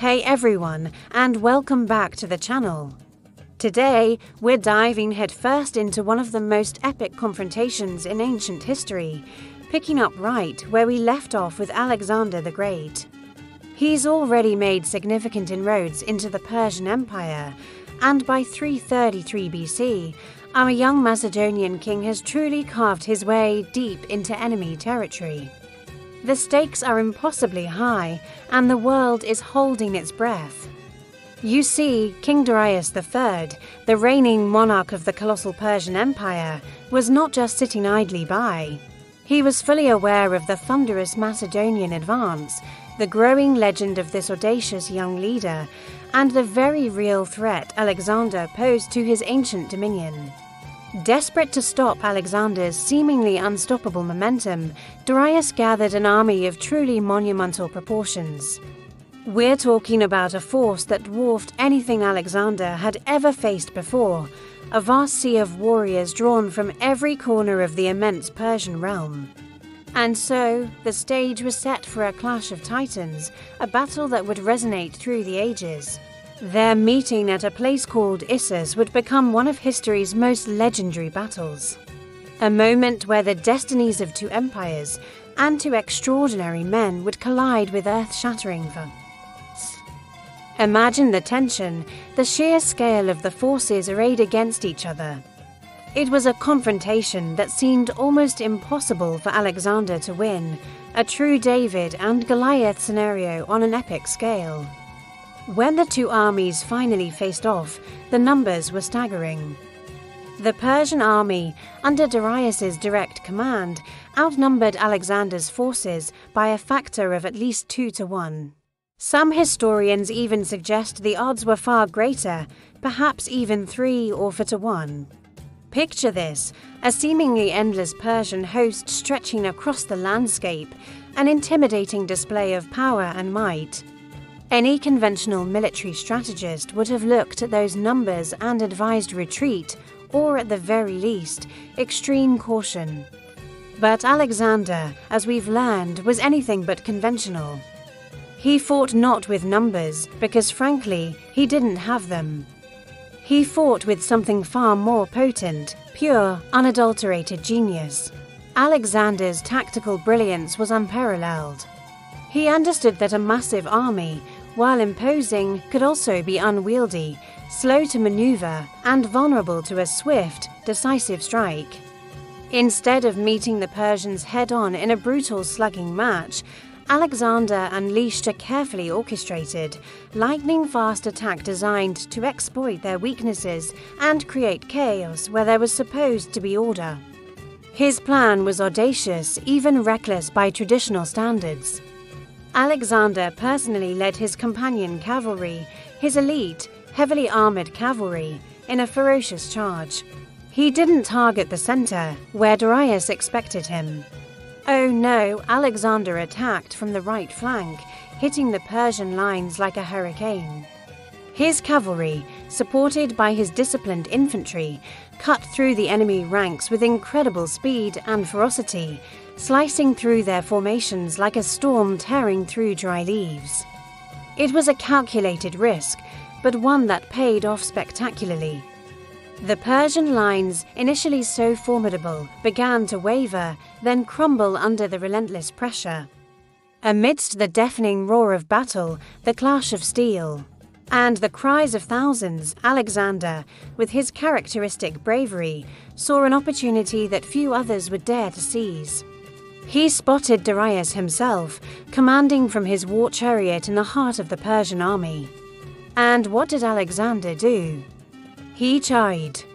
Hey everyone, and welcome back to the channel. Today, we're diving headfirst into one of the most epic confrontations in ancient history, picking up right where we left off with Alexander the Great. He's already made significant inroads into the Persian Empire, and by 333 BC, our young Macedonian king has truly carved his way deep into enemy territory. The stakes are impossibly high, and the world is holding its breath. You see, King Darius III, the reigning monarch of the colossal Persian Empire, was not just sitting idly by. He was fully aware of the thunderous Macedonian advance, the growing legend of this audacious young leader, and the very real threat Alexander posed to his ancient dominion. Desperate to stop Alexander's seemingly unstoppable momentum, Darius gathered an army of truly monumental proportions. We're talking about a force that dwarfed anything Alexander had ever faced before, a vast sea of warriors drawn from every corner of the immense Persian realm. And so, the stage was set for a clash of titans, a battle that would resonate through the ages. Their meeting at a place called Issus would become one of history's most legendary battles. A moment where the destinies of two empires and two extraordinary men would collide with earth-shattering violence. Imagine the tension, the sheer scale of the forces arrayed against each other. It was a confrontation that seemed almost impossible for Alexander to win, a true David and Goliath scenario on an epic scale. When the two armies finally faced off, the numbers were staggering. The Persian army, under Darius's direct command, outnumbered Alexander's forces by a factor of at least 2-1. Some historians even suggest the odds were far greater, perhaps even 3 or 4-1. Picture this, a seemingly endless Persian host stretching across the landscape, an intimidating display of power and might. Any conventional military strategist would have looked at those numbers and advised retreat, or at the very least, extreme caution. But Alexander, as we've learned, was anything but conventional. He fought not with numbers, because frankly, he didn't have them. He fought with something far more potent, pure, unadulterated genius. Alexander's tactical brilliance was unparalleled. He understood that a massive army, while imposing, could also be unwieldy, slow to maneuver, and vulnerable to a swift, decisive strike. Instead of meeting the Persians head-on in a brutal slugging match, Alexander unleashed a carefully orchestrated, lightning-fast attack designed to exploit their weaknesses and create chaos where there was supposed to be order. His plan was audacious, even reckless by traditional standards. Alexander personally led his companion cavalry, his elite, heavily armoured cavalry, in a ferocious charge. He didn't target the centre, where Darius expected him. Oh no, Alexander attacked from the right flank, hitting the Persian lines like a hurricane. His cavalry, supported by his disciplined infantry, cut through the enemy ranks with incredible speed and ferocity, slicing through their formations like a storm tearing through dry leaves. It was a calculated risk, but one that paid off spectacularly. The Persian lines, initially so formidable, began to waver, then crumble under the relentless pressure. Amidst the deafening roar of battle, the clash of steel, and the cries of thousands, Alexander, with his characteristic bravery, saw an opportunity that few others would dare to seize. He spotted Darius himself, commanding from his war chariot in the heart of the Persian army. And what did Alexander do? He charged.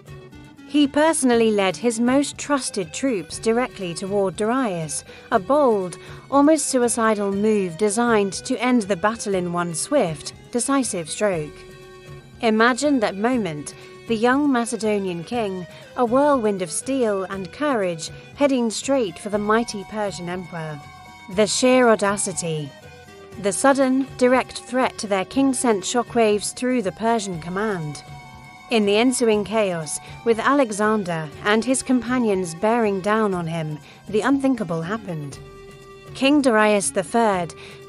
He personally led his most trusted troops directly toward Darius, a bold, almost suicidal move designed to end the battle in one swift, decisive stroke. Imagine that moment, the young Macedonian king, a whirlwind of steel and courage, heading straight for the mighty Persian emperor. The sheer audacity. The sudden, direct threat to their king sent shockwaves through the Persian command. In the ensuing chaos, with Alexander and his companions bearing down on him, the unthinkable happened. King Darius III,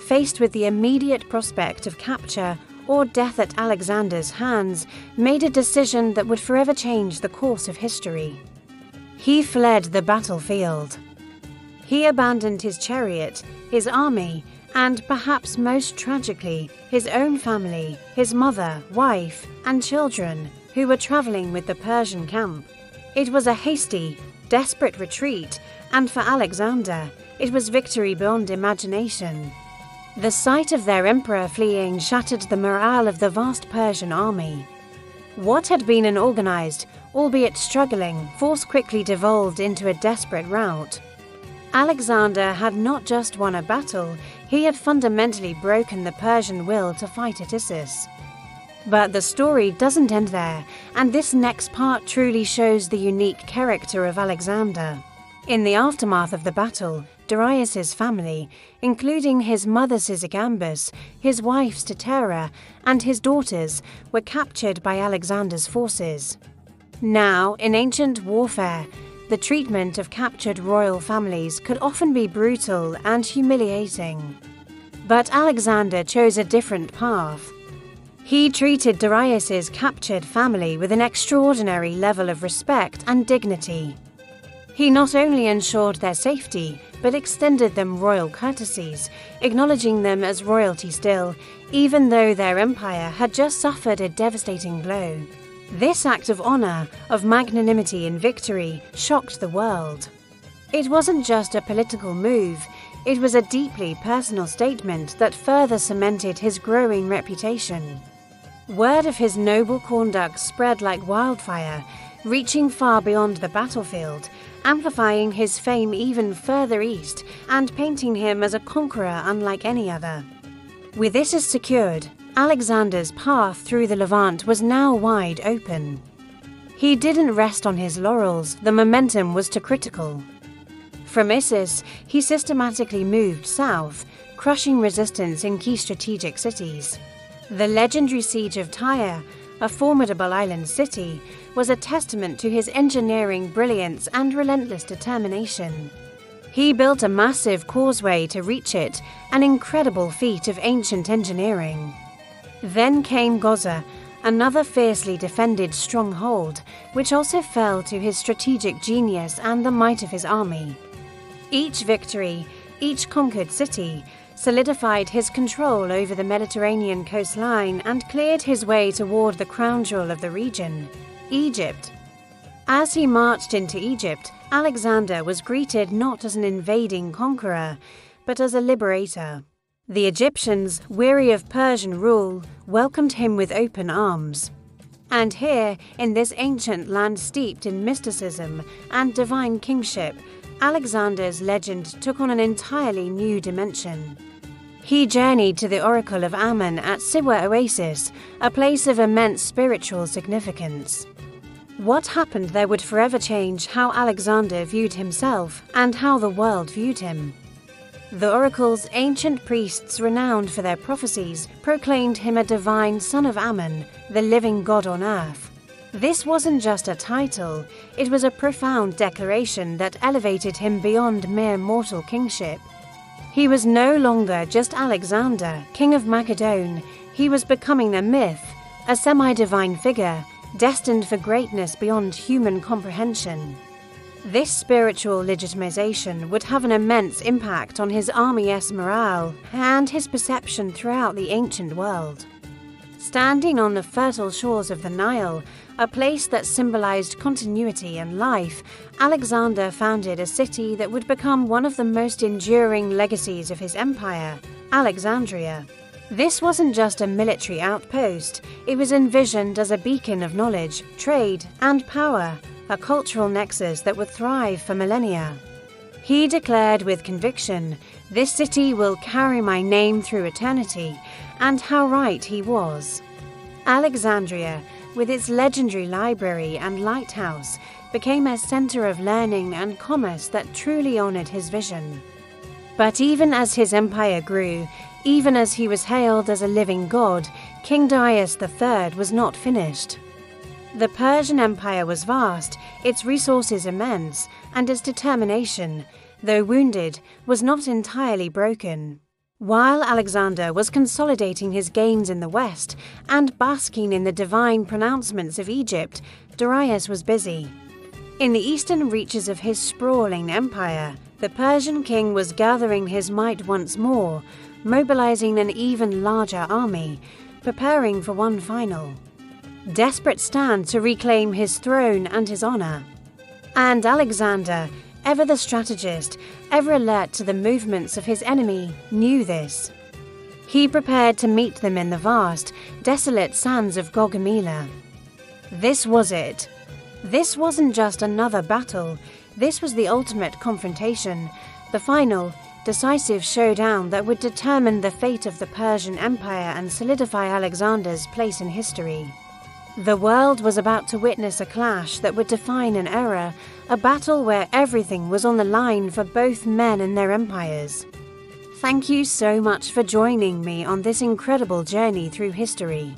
faced with the immediate prospect of capture or death at Alexander's hands, made a decision that would forever change the course of history. He fled the battlefield. He abandoned his chariot, his army, and perhaps most tragically, his own family, his mother, wife, and children, who were traveling with the Persian camp. It was a hasty, desperate retreat, and for Alexander, it was victory beyond imagination. The sight of their emperor fleeing shattered the morale of the vast Persian army. What had been an organized, albeit struggling, force quickly devolved into a desperate rout. Alexander had not just won a battle, he had fundamentally broken the Persian will to fight at Issus. But the story doesn't end there, and this next part truly shows the unique character of Alexander. In the aftermath of the battle, Darius' family, including his mother Sysigambis, his wife Statera, and his daughters, were captured by Alexander's forces. Now, in ancient warfare, the treatment of captured royal families could often be brutal and humiliating. But Alexander chose a different path. He treated Darius' captured family with an extraordinary level of respect and dignity. He not only ensured their safety, but extended them royal courtesies, acknowledging them as royalty still, even though their empire had just suffered a devastating blow. This act of honor, of magnanimity and victory, shocked the world. It wasn't just a political move, it was a deeply personal statement that further cemented his growing reputation. Word of his noble conduct spread like wildfire, reaching far beyond the battlefield, amplifying his fame even further east and painting him as a conqueror unlike any other. With Issus secured, Alexander's path through the Levant was now wide open. He didn't rest on his laurels, the momentum was too critical. From Issus, he systematically moved south, crushing resistance in key strategic cities. The legendary siege of Tyre, a formidable island city, was a testament to his engineering brilliance and relentless determination. He built a massive causeway to reach it, an incredible feat of ancient engineering. Then came Gaza, another fiercely defended stronghold, which also fell to his strategic genius and the might of his army. Each victory, each conquered city, solidified his control over the Mediterranean coastline and cleared his way toward the crown jewel of the region, Egypt. As he marched into Egypt, Alexander was greeted not as an invading conqueror, but as a liberator. The Egyptians, weary of Persian rule, welcomed him with open arms. And here, in this ancient land steeped in mysticism and divine kingship, Alexander's legend took on an entirely new dimension. He journeyed to the Oracle of Ammon at Siwa Oasis, a place of immense spiritual significance. What happened there would forever change how Alexander viewed himself and how the world viewed him. The oracle's ancient priests, renowned for their prophecies, proclaimed him a divine son of Ammon, the living god on earth. This wasn't just a title, it was a profound declaration that elevated him beyond mere mortal kingship. He was no longer just Alexander, king of Macedon. He was becoming a myth, a semi-divine figure, destined for greatness beyond human comprehension. This spiritual legitimization would have an immense impact on his army's morale and his perception throughout the ancient world. Standing on the fertile shores of the Nile, a place that symbolized continuity and life, Alexander founded a city that would become one of the most enduring legacies of his empire, Alexandria. This wasn't just a military outpost, it was envisioned as a beacon of knowledge, trade, and power, a cultural nexus that would thrive for millennia. He declared with conviction, "This city will carry my name through eternity," and how right he was. Alexandria, with its legendary library and lighthouse, became a center of learning and commerce that truly honored his vision. But even as his empire grew, even as he was hailed as a living god, King Darius III was not finished. The Persian Empire was vast, its resources immense, and its determination, though wounded, was not entirely broken. While Alexander was consolidating his gains in the west and basking in the divine pronouncements of Egypt, Darius was busy. In the eastern reaches of his sprawling empire, the Persian king was gathering his might once more, mobilizing an even larger army, preparing for one final desperate stand to reclaim his throne and his honor. And Alexander, ever the strategist, ever alert to the movements of his enemy, knew this. He prepared to meet them in the vast, desolate sands of Gaugamela. This was it. This wasn't just another battle. This was the ultimate confrontation, the final, decisive showdown that would determine the fate of the Persian Empire and solidify Alexander's place in history. The world was about to witness a clash that would define an era, a battle where everything was on the line for both men and their empires. Thank you so much for joining me on this incredible journey through history.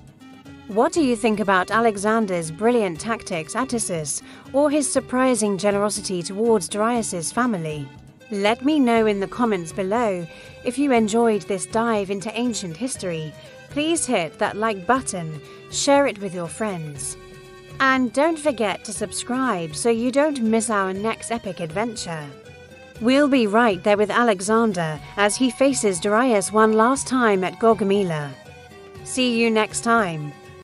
What do you think about Alexander's brilliant tactics at Issus, or his surprising generosity towards Darius's family? Let me know in the comments below. If you enjoyed this dive into ancient history, please hit that like button, share it with your friends. And don't forget to subscribe so you don't miss our next epic adventure. We'll be right there with Alexander as he faces Darius one last time at Gaugamela. See you next time.